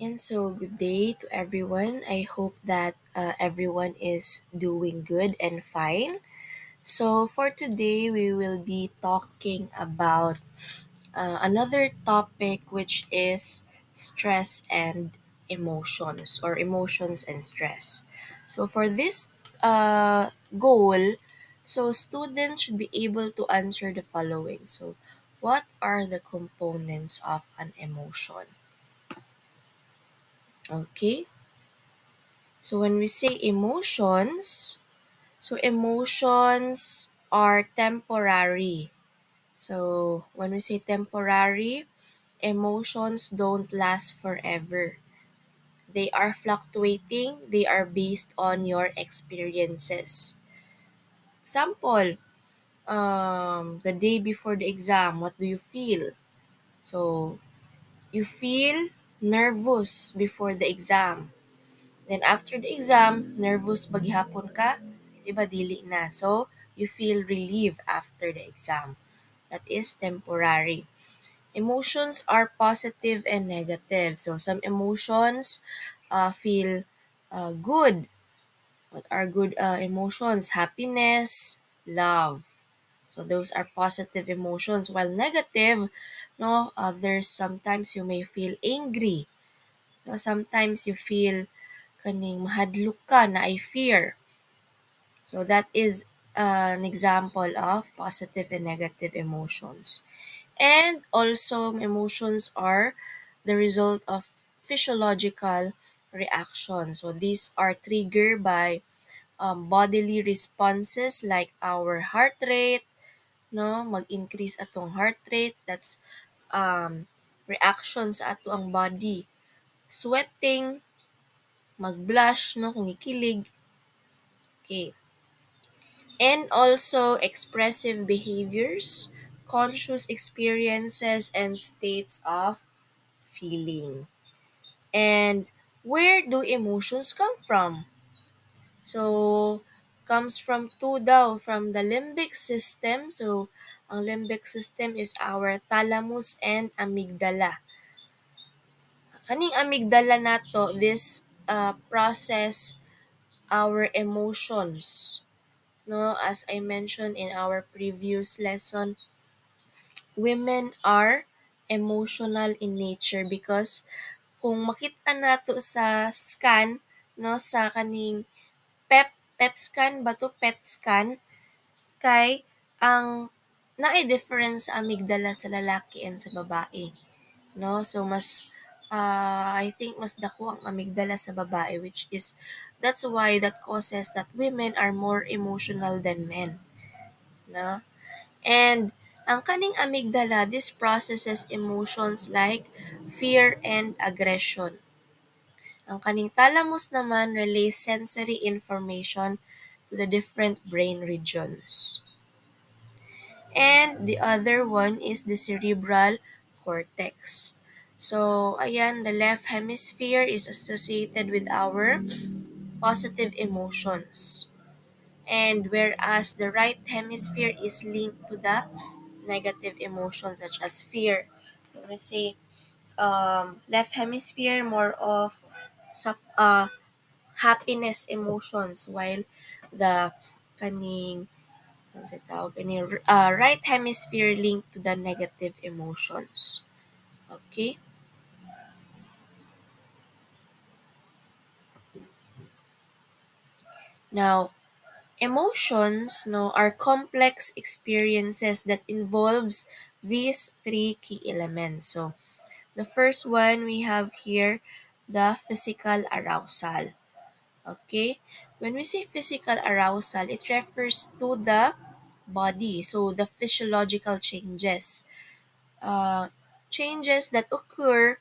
And so, good day to everyone. I hope that everyone is doing good and fine. So, for today, we will be talking about another topic, which is stress and emotions, or emotions and stress. So, for this goal, students should be able to answer the following. So, what are the components of an emotion? Okay. So when we say emotions, emotions are temporary. So when we say temporary, emotions don't last forever. They are fluctuating, they are based on your experiences. Example, the day before the exam, what do you feel? So you feel nervous before the exam. Then after the exam, nervous baghihapon ka, di ba dili na. So, you feel relief after the exam. That is temporary. Emotions are positive and negative. So, some emotions feel good. What are good emotions? Happiness, love. So, those are positive emotions. While negative, no, there's sometimes you may feel angry. No, sometimes you feel kaning mahadlok ka na I fear. So that is an example of positive and negative emotions. And also emotions are the result of physiological reactions. So these are triggered by bodily responses like our heart rate, no, mag-increase atong heart rate. That's reactions ato ang body. Sweating, mag-blush, no, kung ikilig. Okay. And also expressive behaviors, conscious experiences, and states of feeling. And where do emotions come from? So, comes from two daw, from the limbic system. So, ang limbic system is our thalamus and amygdala. Kaning amygdala nato, this process our emotions. No, as I mentioned in our previous lesson, women are emotional in nature because kung makita nato sa scan, no, sa kaning pep scan ba to, pet scan, kay ang naay difference sa amygdala sa lalaki and sa babae, no? So mas I think mas dako ang amygdala sa babae, which is that's why that causes that women are more emotional than men, no? And ang kaning amygdala, this processes emotions like fear and aggression. Ang kaning thalamus naman relays sensory information to the different brain regions. And the other one is the cerebral cortex. So, ayan, the left hemisphere is associated with our positive emotions. And whereas the right hemisphere is linked to the negative emotions such as fear. So, we say left hemisphere more of happiness emotions, while the kaning ano sa tawag ini right hemisphere linked to the negative emotions. Okay? Now, emotions no are complex experiences that involves these three key elements. So, the first one we have here the physical arousal. Okay? When we say physical arousal, it refers to the body. So, the physiological changes. Changes that occur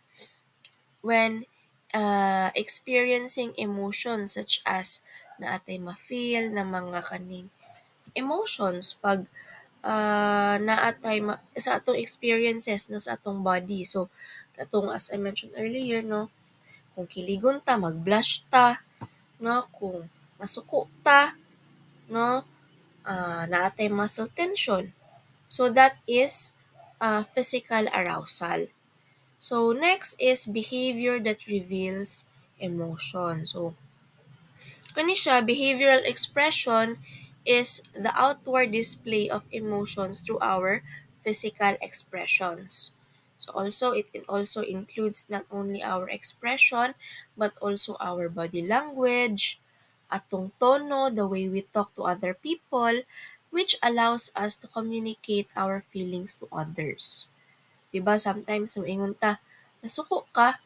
when experiencing emotions such as naatay ma-feel na mga kaning emotions pag naatay sa atong experiences no sa atong body. So katong as I mentioned earlier no, kung kiligon ta, mag-blush ta, no, kung masuko ta, no, naatay muscle tension. So that is physical arousal. So next is behavior that reveals emotion. So kani siya, behavioral expression is the outward display of emotions through our physical expressions. So also it also includes not only our expression but also our body language, atong tono, the way we talk to other people, which allows us to communicate our feelings to others. 'Di ba sometimes moingon ta, nasuko ka?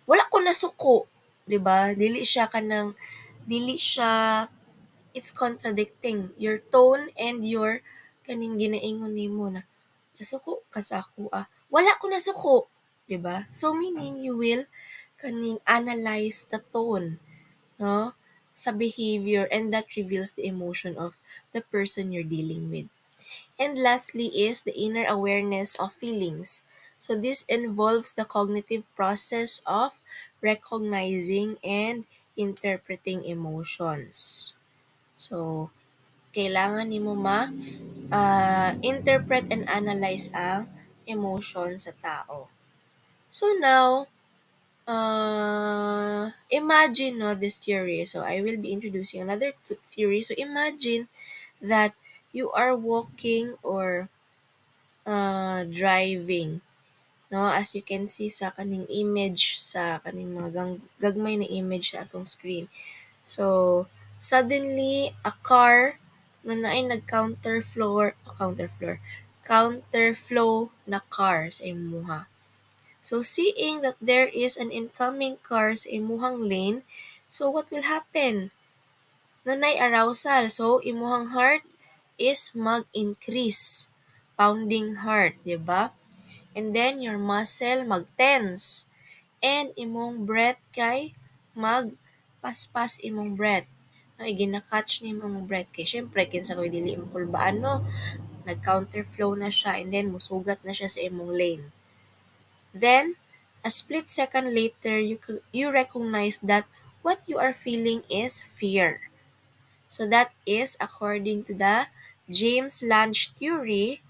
Wala ko nasuko, 'di ba? Dili siya it's contradicting your tone and your kaning ginaingon nimo na nasuko ka sa ako ah. Wala ko nasuko, 'di ba? So meaning you will kaning analyze the tone, no? Sa behavior and that reveals the emotion of the person you're dealing with. And lastly is the inner awareness of feelings. So this involves the cognitive process of recognizing and interpreting emotions. So, kailangan nimo interpret and analyze ang emotion sa tao. So now, imagine no this theory. So I will be introducing another theory. So imagine that you are walking or driving, no, as you can see sa kaning image sa kaning mga gagmay na image sa atong screen. So suddenly a car na naay counterflow na car sa imuha. So seeing that there is an incoming car sa imuhang lane, so what will happen? Nanay arousal. So imuhang heart is mag-increase. Pounding heart, di ba? And then your muscle mag-tense. And imong breath kay mag-paspas imong breath. No, ginakatch ni imong breath. Kay syempre, kinsa ko'y dili mo kulbaan, no? Nag-counterflow na siya and then musugat na siya sa imong lane. Then, a split second later, you recognize that what you are feeling is fear. So that is according to the James Lange theory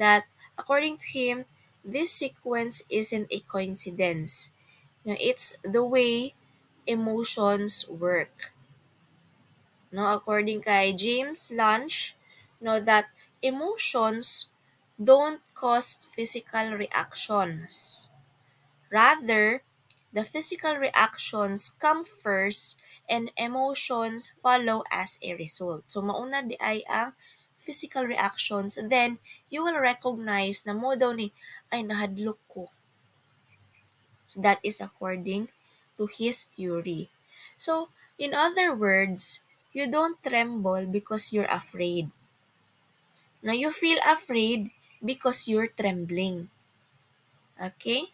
that according to him, this sequence isn't a coincidence. Now, it's the way emotions work. No, according kay James Lange, no, that emotions don't cause physical reactions. Rather, the physical reactions come first and emotions follow as a result. So mauna di ay ang physical reactions, then you will recognize na mo daw ni ay nahadlok ko. So that is according to his theory. So in other words, you don't tremble because you're afraid. Now you feel afraid because you're trembling. Okay?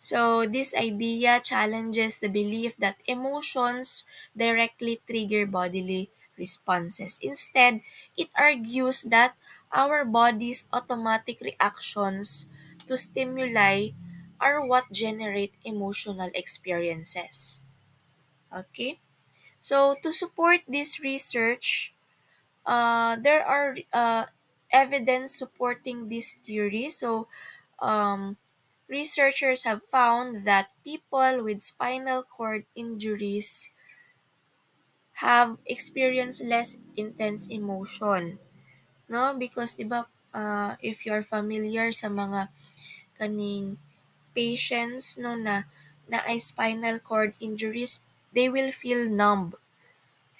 So, this idea challenges the belief that emotions directly trigger bodily responses. Instead, it argues that our body's automatic reactions to stimuli are what generate emotional experiences. Okay? So, to support this research, there are evidence supporting this theory. So, um, researchers have found that people with spinal cord injuries have experienced less intense emotion. No? Because, di ba, if you're familiar sa mga kaning patients no na ay spinal cord injuries, they will feel numb.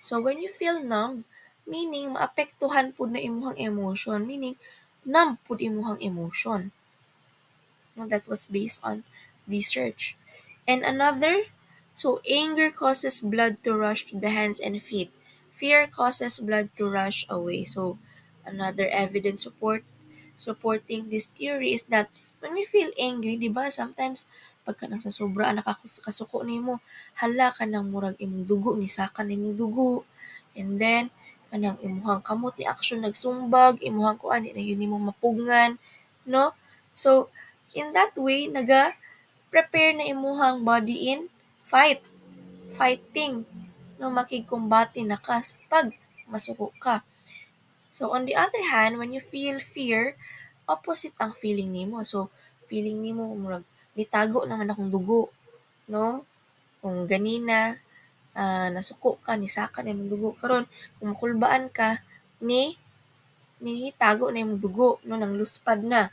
So when you feel numb, meaning maapektuhan pud na imuhang emotion, meaning numb pud imuhang emotion. No, that was based on research. And another, so anger causes blood to rush to the hands and feet. Fear causes blood to rush away. So another evidence supporting this theory is that when we feel angry, di ba, sometimes pagka nang sa sobra nakakasuko nimo, hala ka nang murag imong dugo ni saka nimong dugo. And then kanang imuhang kamot ni action nagsumbag, imuhang kuan na yun nimo mapugngan, no? So in that way prepare na imuhang body in fighting, no, makigkumbati na kas pag masuko ka. So on the other hand, when you feel fear, opposite ang feeling nimo. So feeling nimo murag nitago naman akong dugo, no? Kung ganina, nasuko ka, nisaka na imong dugo. Karon kung makulbaan ka, ni tago na imong dugo, no? Nang luspad na.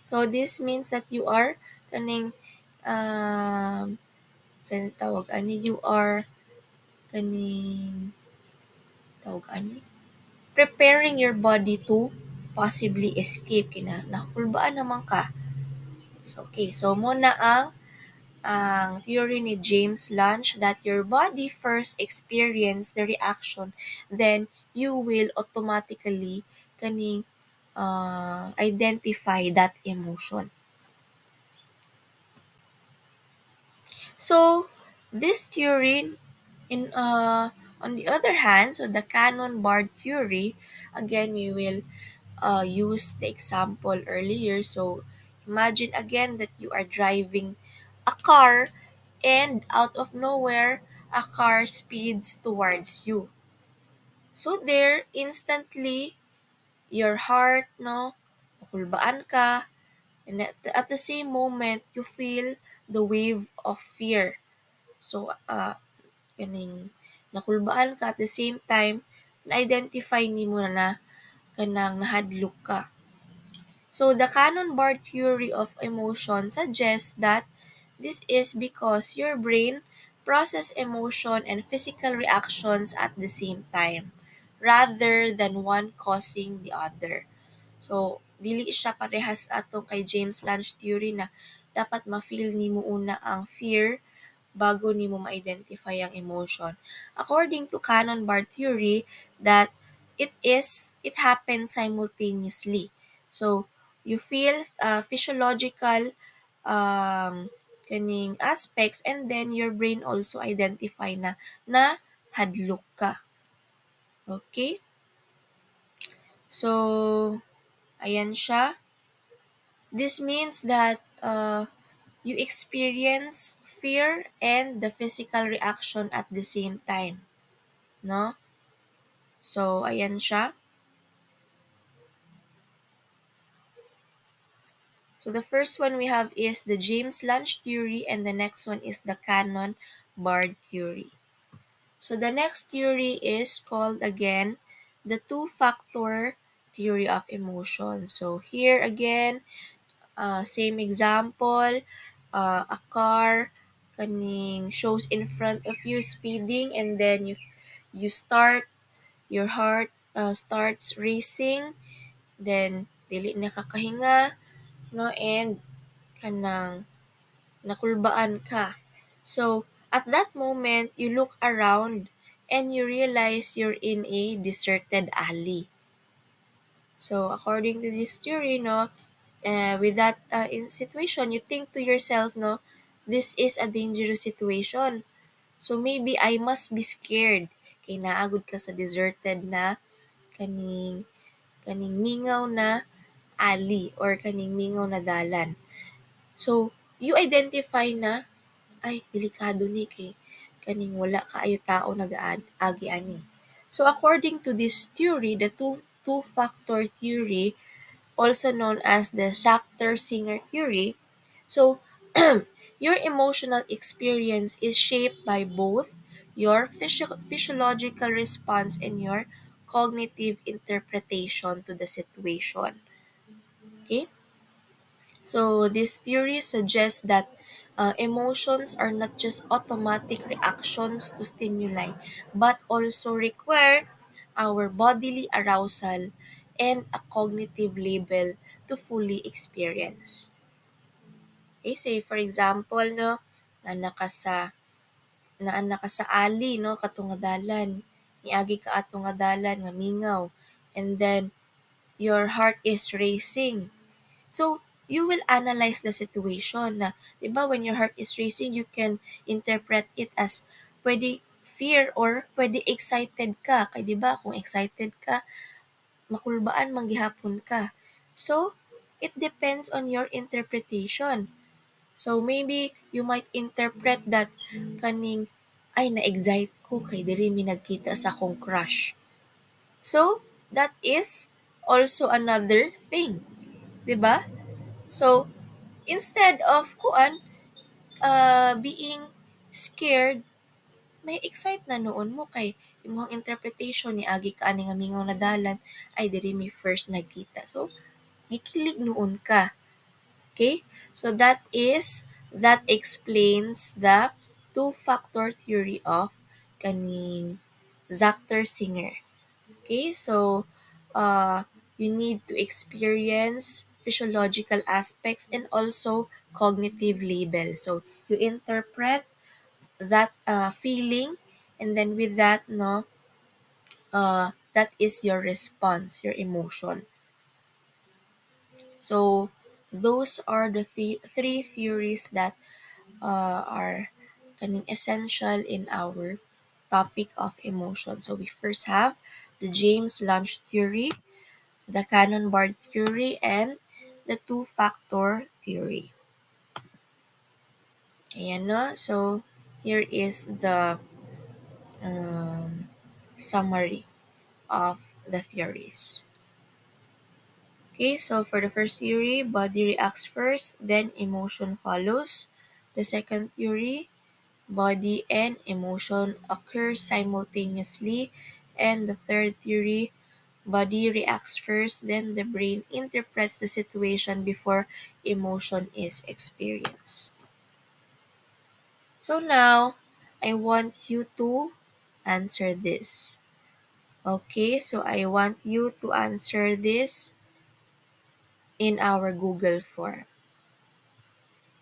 So, this means that you are kaning, sa tawag ani, you are kaning, tawag ani, preparing your body to possibly escape. Kina, nakulbaan naman ka. So, okay. So, muna ang theory ni James Lange that your body first experience the reaction, then you will automatically kaning identify that emotion. So, this theory, on the other hand, so the Cannon-Bard theory, again, we will use the example earlier. So, imagine again that you are driving a car and out of nowhere, a car speeds towards you. So, there, instantly, your heart, no, makulbaan ka, and at the same moment, you feel the wave of fear. So, kaning nakulbaan ka at the same time, na-identify ni mo na kanang nahadlok ka. So, the Cannon-Bard theory of emotion suggests that this is because your brain process emotion and physical reactions at the same time, rather than one causing the other. So, dili siya parehas atong kay James Lange theory na dapat ma-feel nimo una ang fear bago nimo ma-identify ang emotion. According to Cannon-Bard theory, that it happens simultaneously. So, you feel physiological kaning aspects, and then your brain also identify na hadlok ka. Okay? So, ayan siya. This means that you experience fear and the physical reaction at the same time. No? So, ayan siya. So, the first one we have is the James Lange theory, and the next one is the Cannon-Bard theory. So, the next theory is called again the two-factor theory of emotion. So, here again, same example, a car kaning shows in front of you speeding, and then you start, your heart starts racing, then dili na kakahinga, no, and kanang nakulbaan ka. So, at that moment, you look around and you realize you're in a deserted alley. So, according to this theory, no, with that situation, you think to yourself, no, this is a dangerous situation. So, maybe I must be scared. Kay naagod ka sa deserted na kaning kaning mingaw na alley or kaning mingaw na dalan. So, you identify na, ay, delikado ni kay kaning wala kaayo tao nag-agi ani. So, according to this theory, the two-factor theory, also known as the Sachter-Singer theory, so your emotional experience is shaped by both your physiological response and your cognitive interpretation to the situation. Okay? So, this theory suggests that emotions are not just automatic reactions to stimuli, but also require our bodily arousal and a cognitive label to fully experience. Okay, say for example, no, naanak ka sa ali, no, katong nga dalan, niagi ka atong nga dalan nga mingaw, and then your heart is racing. So, you will analyze the situation na, di ba, when your heart is racing, you can interpret it as pwede fear or pwede excited ka. Kaya di ba, kung excited ka, makulbaan manggihapon ka. So, it depends on your interpretation. So, maybe you might interpret that kaning, ay, na-excite ko kay diri mi nagkita sa akong crush. So, that is also another thing. 'Di ba? So, instead of being scared, may excite na noon mo kay imong interpretation ni agi ka ani nga mingaw na dalan ay diri mi first nagkita. So gikilig noon ka. Okay? So that explains the two-factor theory of kaning Zachter-Singer. Okay? So you need to experience physiological aspects and also cognitive label. So you interpret that feeling, and then with that, no, that is your response, your emotion. So those are the three theories that are kaning essential in our topic of emotion. So we first have the James Lange theory, the Cannon-Bard theory, and the two-factor theory. Ayan no? So here is the um, summary of the theories. Okay, so for the first theory, body reacts first, then emotion follows. The second theory, body and emotion occur simultaneously. And the third theory, body reacts first, then the brain interprets the situation before emotion is experienced. So now, I want you to answer this. Okay, so I want you to answer this in our Google form.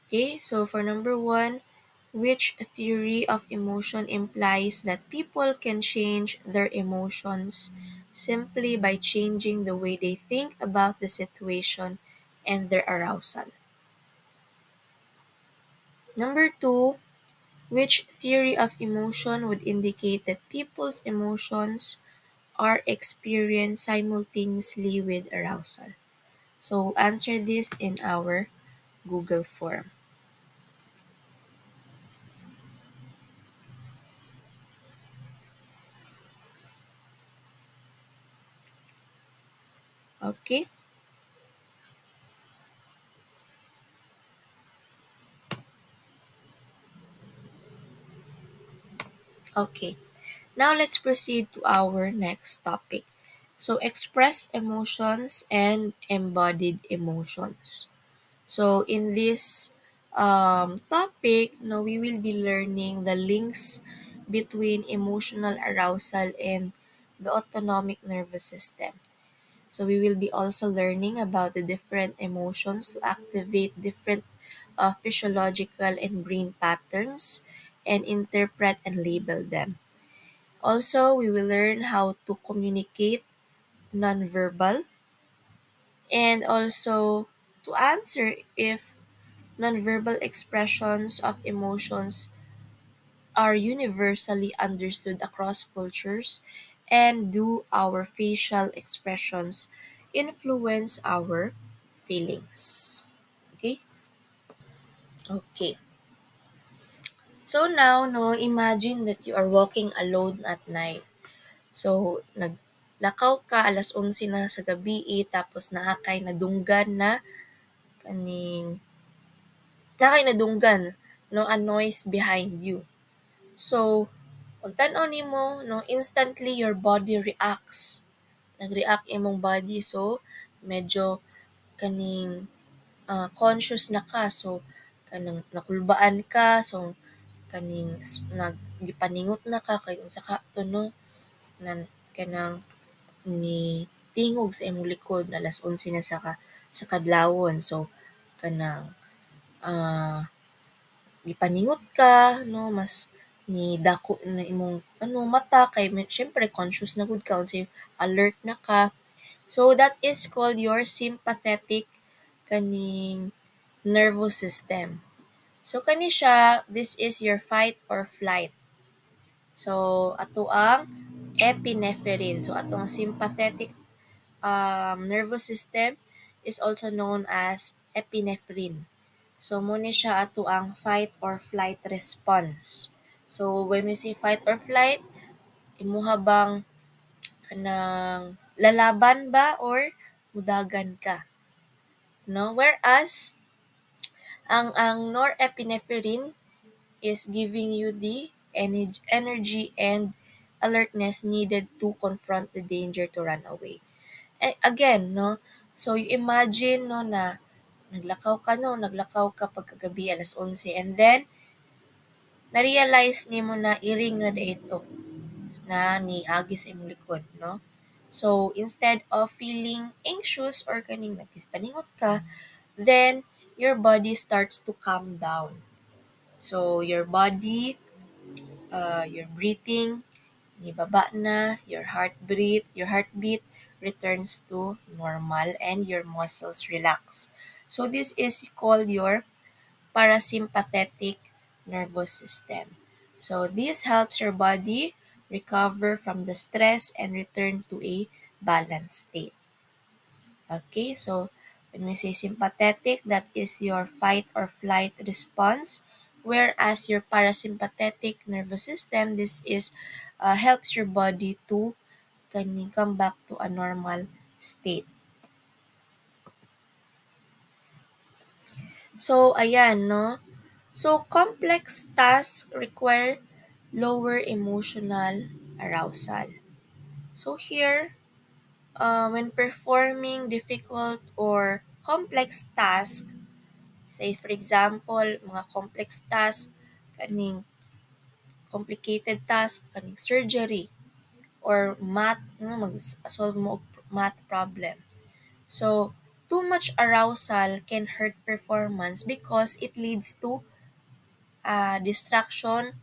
Okay, so for number one, which theory of emotion implies that people can change their emotions simply by changing the way they think about the situation and their arousal? Number two, which theory of emotion would indicate that people's emotions are experienced simultaneously with arousal? So answer this in our Google form. Okay? Okay. Now let's proceed to our next topic. So expressed emotions and embodied emotions. So in this topic, no, we will be learning the links between emotional arousal and the autonomic nervous system. So we will be also learning about the different emotions to activate different physiological and brain patterns and interpret and label them. Also, we will learn how to communicate nonverbal and also to answer if nonverbal expressions of emotions are universally understood across cultures, and do our facial expressions influence our feelings. Okay? Okay. So now, no, imagine that you are walking alone at night. So, naglakaw ka, 11:00 na sa gabi, tapos naakay nadunggan na kaning nakay nadunggan no a noise behind you. So, pagtan-aw nimo no instantly your body reacts. Nag-react imong body so medyo kaning conscious na ka so kanang nakulbaan ka so kaning naggipaningot na ka kay unsa ka to no nan kanang ni tingog sa imong likod na 11:00 na sa kadlawon so kanang ah gipaningot ka no mas ni dako na imong mata kay syempre conscious na gud ka unsay alert na ka. So that is called your sympathetic kaning nervous system. So kani siya, this is your fight or flight. So ato ang epinephrine. So atong sympathetic nervous system is also known as epinephrine. So mo ni siya ato ang fight or flight response. So when we say fight or flight, imuha bang kanang lalaban ba or mudagan ka? No? Whereas Ang norepinephrine is giving you the energy and alertness needed to confront the danger to run away. Again, no? So, you imagine, no, na naglakaw ka pagkagabi alas 11 and then, na-realize ni mo na iring na ito na ni Agis sa imong likod, no? So, instead of feeling anxious or kaning nagpaningot ka, then your body starts to calm down. So, your breathing, nibaba na, your heartbeat returns to normal and your muscles relax. So, this is called your parasympathetic nervous system. So, this helps your body recover from the stress and return to a balanced state. Okay, so when we say sympathetic, that is your fight or flight response, whereas your parasympathetic nervous system, this is helps your body to come back to a normal state. So, ayan, no? So, complex tasks require lower emotional arousal. So, here, when performing difficult or complex tasks, say for example, mga complex task, kaning complicated task, kaning surgery, or math, mag-solve mo og math problem. So, too much arousal can hurt performance because it leads to distraction,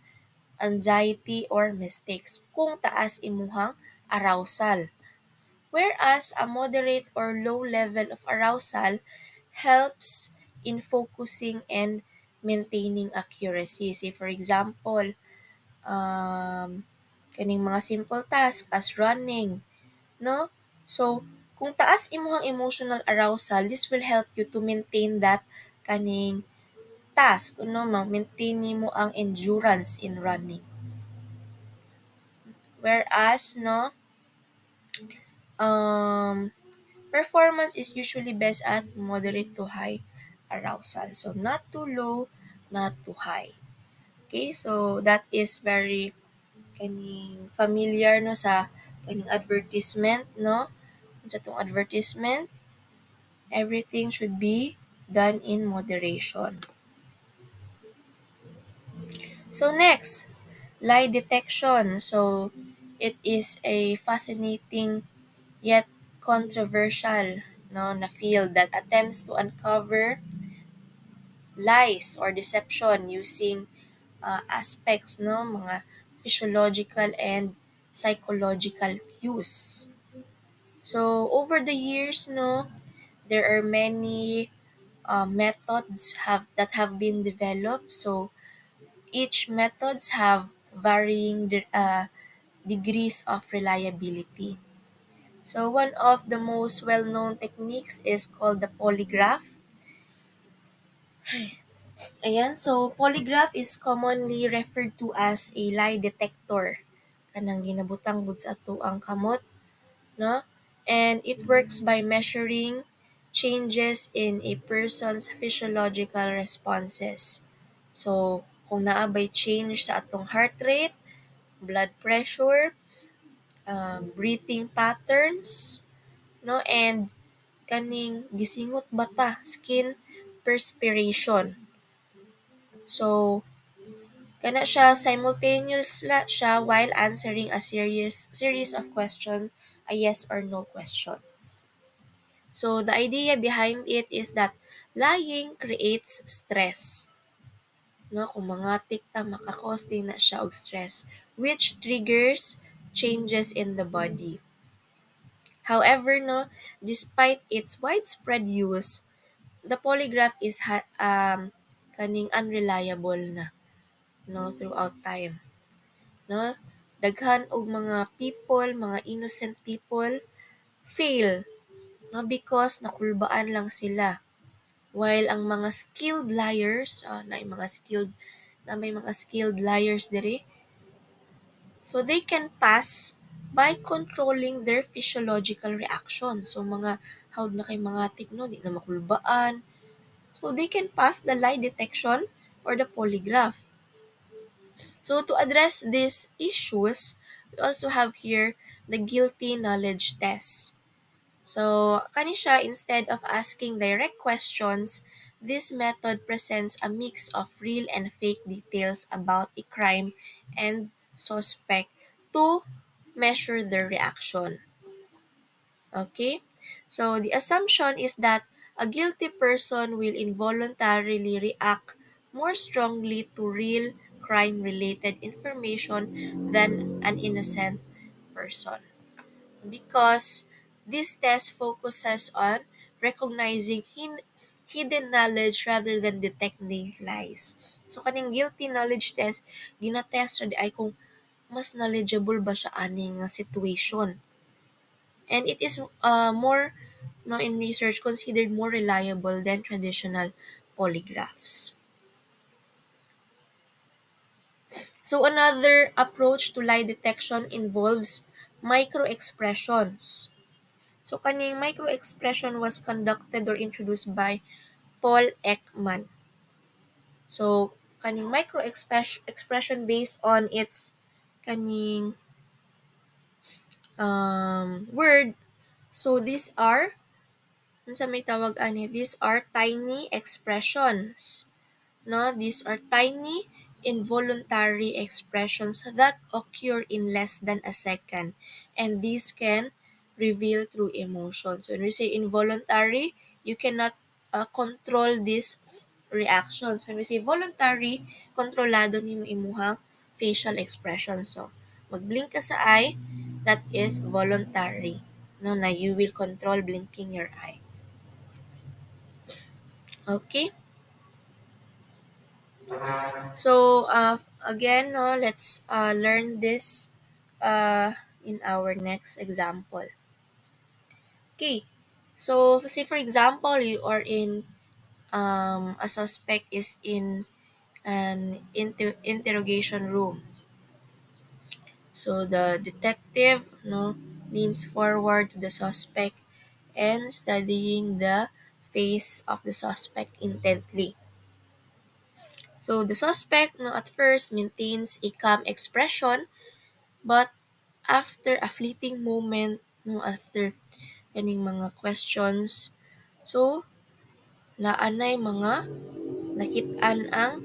anxiety, or mistakes kung taas imuhang arousal. Whereas a moderate or low level of arousal helps in focusing and maintaining accuracy. Say for example, kaning mga simple task as running, no? So, kung taas imong emotional arousal, this will help you to maintain that kaning task, no? Maintain mo ang endurance in running. Whereas, no, performance is usually best at moderate to high arousal. So, not too low, not too high. Okay, so that is very kaning familiar no sa kaning advertisement, no? Sa tong advertisement, everything should be done in moderation. So next, lie detection. So it is a fascinating yet controversial na field that attempts to uncover lies or deception using aspects mga physiological and psychological cues. So over the years there are many methods that have been developed. So each methods have varying degrees of reliability. So one of the most well-known techniques is called the polygraph. Ayan, so polygraph is commonly referred to as a lie detector. Kanang ginabutang gud sa ato ang kamot, no? And it works by measuring changes in a person's physiological responses. So, kung naabay change sa atong heart rate, blood pressure, breathing patterns, no? And kaning gisingot bata, skin perspiration. So, kana siya simultaneous siya while answering a series of question, a yes or no question. So the idea behind it is that lying creates stress. No, kung mangatik ta makakause din na siya og stress which triggers changes in the body. However, no, despite its widespread use, the polygraph is kaning unreliable na throughout time. No? Daghan og mga people, mga innocent people fail because nakulbaan lang sila. While ang mga skilled liars, may mga skilled liars diri, so they can pass by controlling their physiological reaction. So mga hawd na kay mga di na makulbaan. So so they can pass the lie detection or the polygraph. So to address these issues, we also have here the guilty knowledge test. So, kani siya, instead of asking direct questions, this method presents a mix of real and fake details about a crime and suspect to measure their reaction. Okay? So, the assumption is that a guilty person will involuntarily react more strongly to real crime-related information than an innocent person, because this test focuses on recognizing hidden knowledge rather than detecting lies. So kaning guilty knowledge test, ginatest ra di ay kung mas knowledgeable ba siya aning nga situation. And it is more no in research considered more reliable than traditional polygraphs. So another approach to lie detection involves micro-expressions. So kaning micro-expression was conducted or introduced by Paul Ekman. So kaning micro-expression based on its kaning word. So these are, unsa may tawag ani, these are tiny expressions. No, these are tiny involuntary expressions that occur in less than a second, and these can reveal true emotions. So when we say involuntary, you cannot control these reactions. When we say voluntary, kontrolado ni mo imuhang facial expression. So magblink ka sa eye, that is voluntary. No, na you will control blinking your eye. Okay? So, again, no, let's learn this in our next example. Okay. So, say for example, you are in, a suspect is in an interrogation room. So, the detective, no, leans forward to the suspect and studying the face of the suspect intently. So, the suspect, no, at first maintains a calm expression, but after a fleeting moment, no, after kaning mga questions, so naanay mga nakit-an ang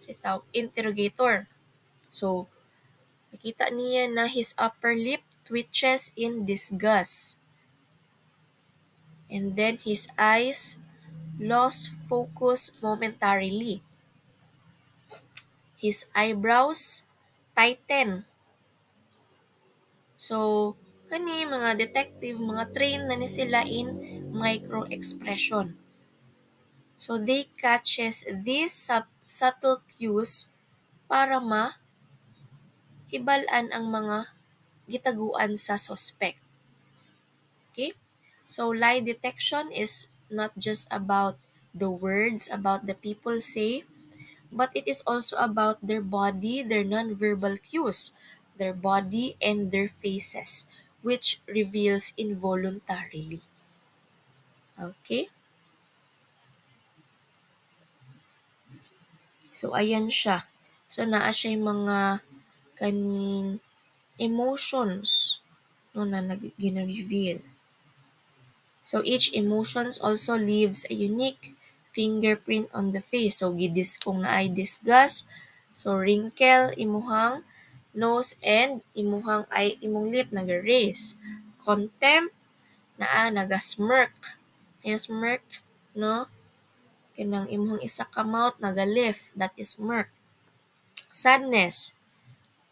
sitaw interrogator. So nakita niya na his upper lip twitches in disgust, and then his eyes lost focus momentarily. His eyebrows tighten. So, kani mga detective, mga train na ni sila in micro-expression. So, they catches these subtle cues para hibalan ang mga gitaguan sa suspect. Okay? So, lie detection is not just about the words, about the people say, but it is also about their body, their nonverbal cues, their body, and their faces, which reveals involuntarily. Okay? So, ayan siya. So, naa siya yung mga kaning emotions no, na gina-reveal. So, each emotions also leaves a unique fingerprint on the face. So, kung naay disgust, so wrinkle, imuhang nose, and imuhang eye, imong lip naga-raise. Contempt, naga-smirk. Kaya smirk, no? Kanang imuhang isa ka mouth naga-lift, that is smirk. Sadness,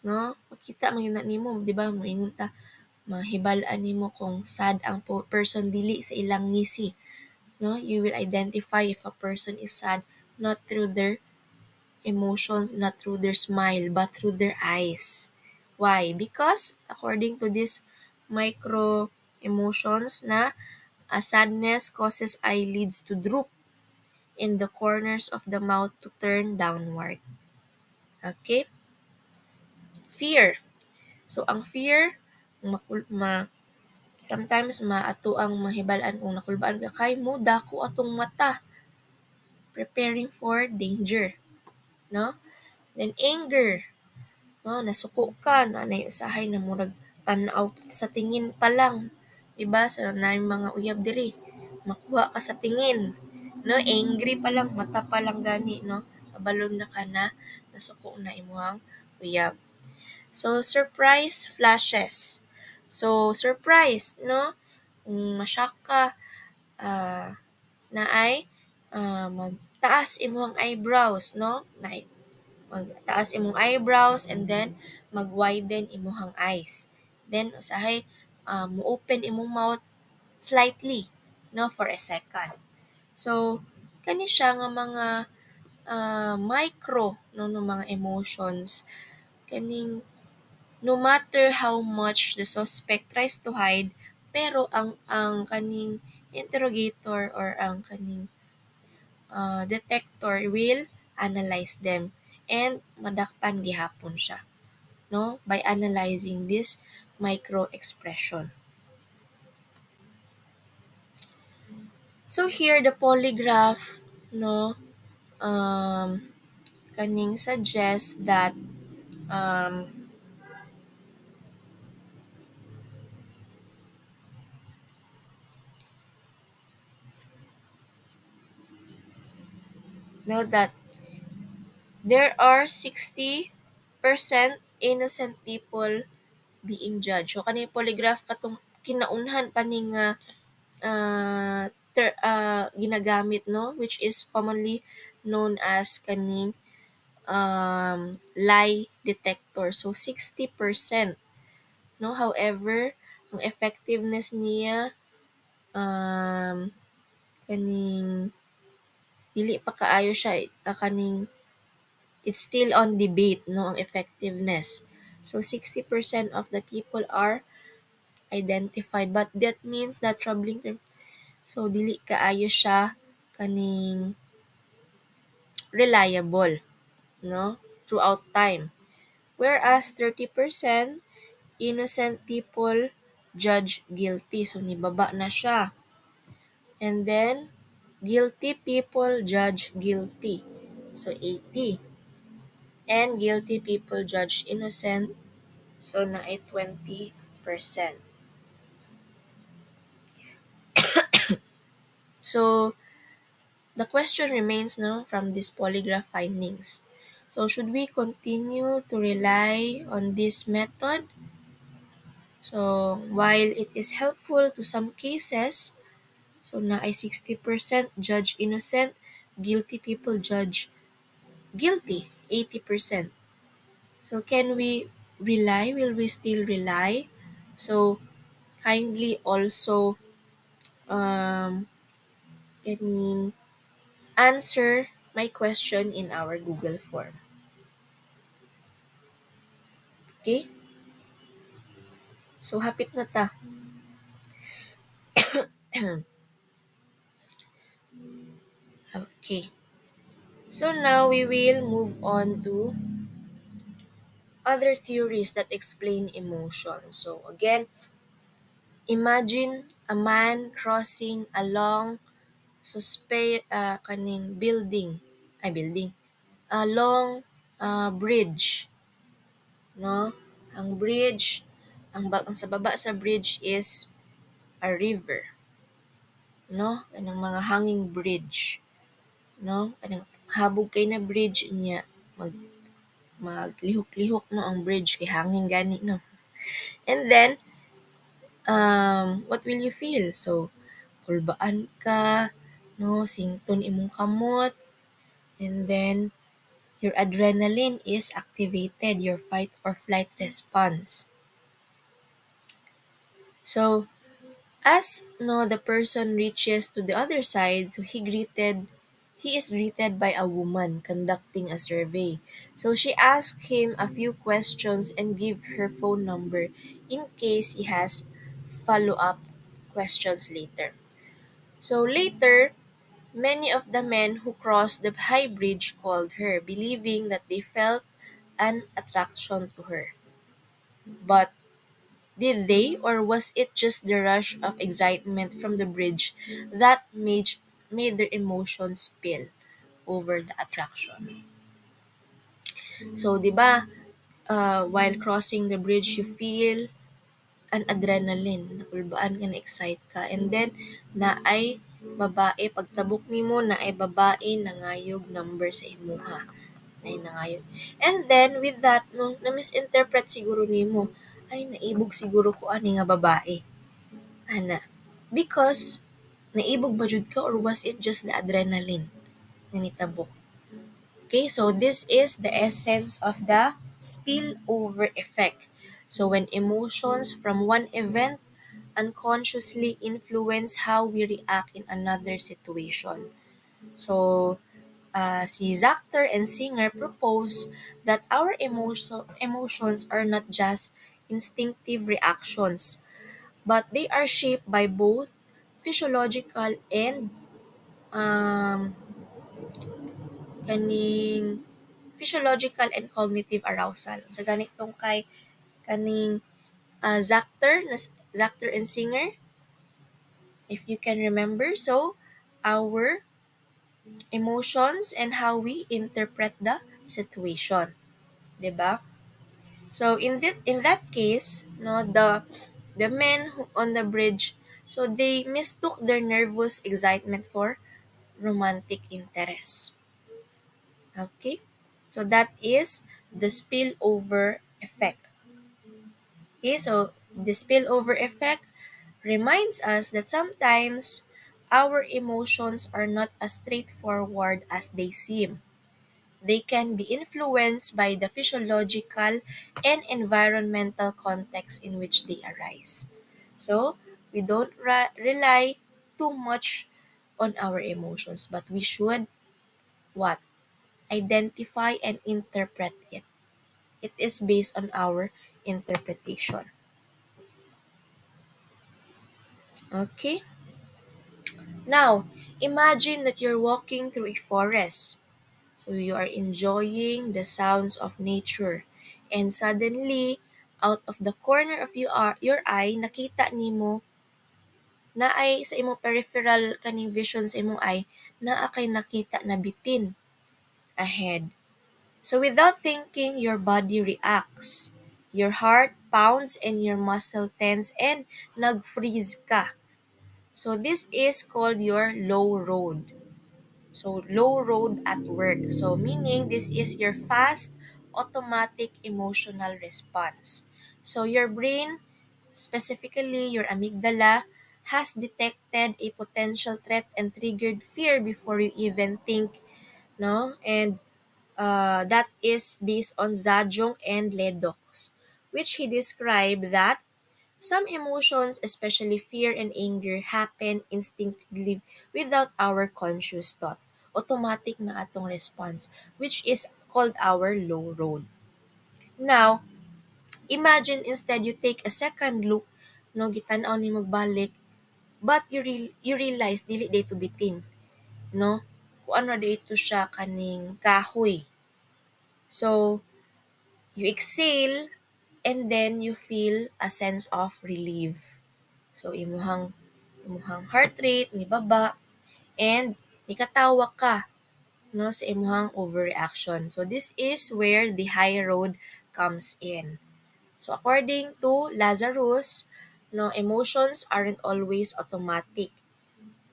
no? Makita man yun na nimo, di ba? Moingon ta, mahibalaan nimo kung sad ang person dili sa ilang ngisi. No? You will identify if a person is sad not through their emotions, not through their smile, but through their eyes. Why? Because according to this micro emotions na sadness causes eyelids to droop in the corners of the mouth to turn downward. Okay? Fear. So ang fear, Sometimes maato ang mahibal-an kung nakulbaan ka kay mo dako atong mata, preparing for danger, no? Then anger, no, nasuko ka, nanay usahay na murag tan-aw sa tingin pa lang, 'di ba? Sa nay mga uyab diri, makuha ka sa tingin, no? Angry pa lang, mata pa lang gani, no? Kabalon na ka na, nasuko na imuhang uyab. So surprise flashes. So surprise, no? Kung ma-shock ka, ah, naay magtaas imong eyebrows, no? Magtaas imong eyebrows and then mag-widen imong eyes. Then usahay mo-open imong mouth slightly, no, for a second. So kani siya nga mga micro no mga emotions kaning no matter how much the suspect tries to hide, pero ang kaning interrogator or ang kaning detector will analyze them and madakpan gihapon siya, no, by analyzing this micro expression. So here the polygraph, no, um kaning suggest that um know that there are 60% innocent people being judged. So kaning polygraph katong kinaunhan pa ning ginagamit, no, which is commonly known as kaning lie detector. So 60%, no, however ang effectiveness niya kaning dili pa kaayo siya kaning it's still on debate, no, ang effectiveness. So 60% of the people are identified, but that means that troubling term. So dili kaayo siya kaning reliable, no, throughout time. Whereas 30% innocent people judge guilty. So nibaba na siya. And then guilty people judge guilty. So 80. And guilty people judge innocent. So na ay 20%. So the question remains, no, from these polygraph findings. So should we continue to rely on this method? So while it is helpful to some cases, so na ay 60% judge innocent, guilty people judge guilty, 80%. So can we rely? Will we still rely? So kindly also can answer my question in our Google form. Okay? So hapit na ta. Okay. So now we will move on to other theories that explain emotion. So again, imagine a man crossing a long kaning building, a long bridge, no? Ang bridge, ang sa baba sa bridge is a river, no? Kanang mga hanging bridge, no? Kanang habog kay na bridge niya maglihok-lihok, no, ang bridge kay hangin gani, no. And then what will you feel? So kulbaan ka, no, sington imong kamot, and then your adrenaline is activated, your fight or flight response. So as no the person reaches to the other side, so he is greeted by a woman conducting a survey. So she asked him a few questions and give her phone number in case he has follow-up questions later. So later, many of the men who crossed the high bridge called her, believing that they felt an attraction to her. But Did they, or was it just the rush of excitement from the bridge that made their emotions spill over the attraction? So, di ba, while crossing the bridge, you feel an adrenaline, nakulbaan ka, na-excite ka, and then, naay babae, pagtabok nimo naay babae, nangayog number sa imuha. Naay nangayog. And then, with that, no, na-misinterpret siguro nimo, ay, naibog siguro ko ani nga babae. Ana. Because, naibog ba jud ka or was it just the adrenaline na nitabok? Okay, so this is the essence of the spillover effect. So when emotions from one event unconsciously influence how we react in another situation. So si Zachter and Singer propose that our emotions are not just instinctive reactions, but they are shaped by both physiological and um, kaning physiological and cognitive arousal. Sa ganitong kay kaning Zachter and Singer, if you can remember. So, our emotions and how we interpret the situation, 'di ba? So in that case, no, the men on the bridge, so they mistook their nervous excitement for romantic interest. Okay? So that is the spillover effect. Okay, so the spillover effect reminds us that sometimes our emotions are not as straightforward as they seem. They can be influenced by the physiological and environmental context in which they arise. So, we don't rely too much on our emotions, but we should what? Identify and interpret it. It is based on our interpretation. Okay? Now, imagine that you're walking through a forest. So you are enjoying the sounds of nature. And suddenly, out of the corner of your eye, nakita nimo na ay sa imong peripheral kaning vision sa imong eye, naa kay nakita na bitin ahead. So without thinking, your body reacts. Your heart pounds and your muscle tense and nag-freeze ka. So this is called your low road. So low road at work. So meaning this is your fast automatic emotional response. So your brain, specifically your amygdala, has detected a potential threat and triggered fear before you even think, no? And that is based on Zajong and Ledox, which he described that some emotions, especially fear and anger, happen instinctively without our conscious thought. Automatic na atong response, which is called our low road. Now, imagine instead you take a second look, no, gitan-aw ni magbalik, but you realize dili day to bitin, no? Kung ano dito siya kaning kahoy. So, you exhale and then you feel a sense of relief. So imuhang heart rate ni baba and nikatawa ka, no, sa imuhang overreaction. So this is where the high road comes in. So according to Lazarus, no, emotions aren't always automatic.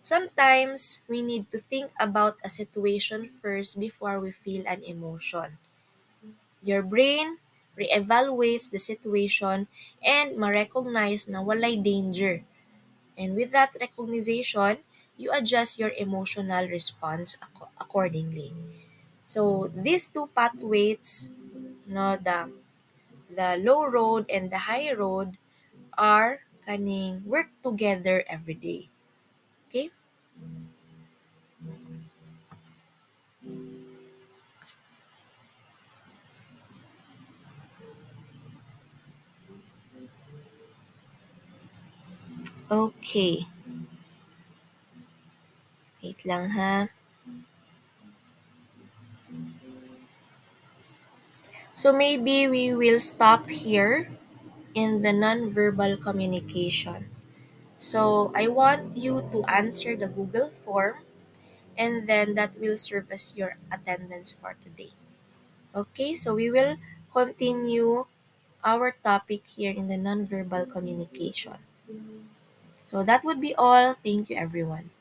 Sometimes we need to think about a situation first before we feel an emotion. Your brain reevaluates the situation and ma-recognize na walay danger. And with that recognition, you adjust your emotional response accordingly. So these two pathways, no, the low road and the high road are kaning work together every day. Okay? Okay. Wait lang ha. So maybe we will stop here in the nonverbal communication. So I want you to answer the Google form, and then that will serve as your attendance for today. Okay, so we will continue our topic here in the nonverbal communication. So that would be all. Thank you, everyone.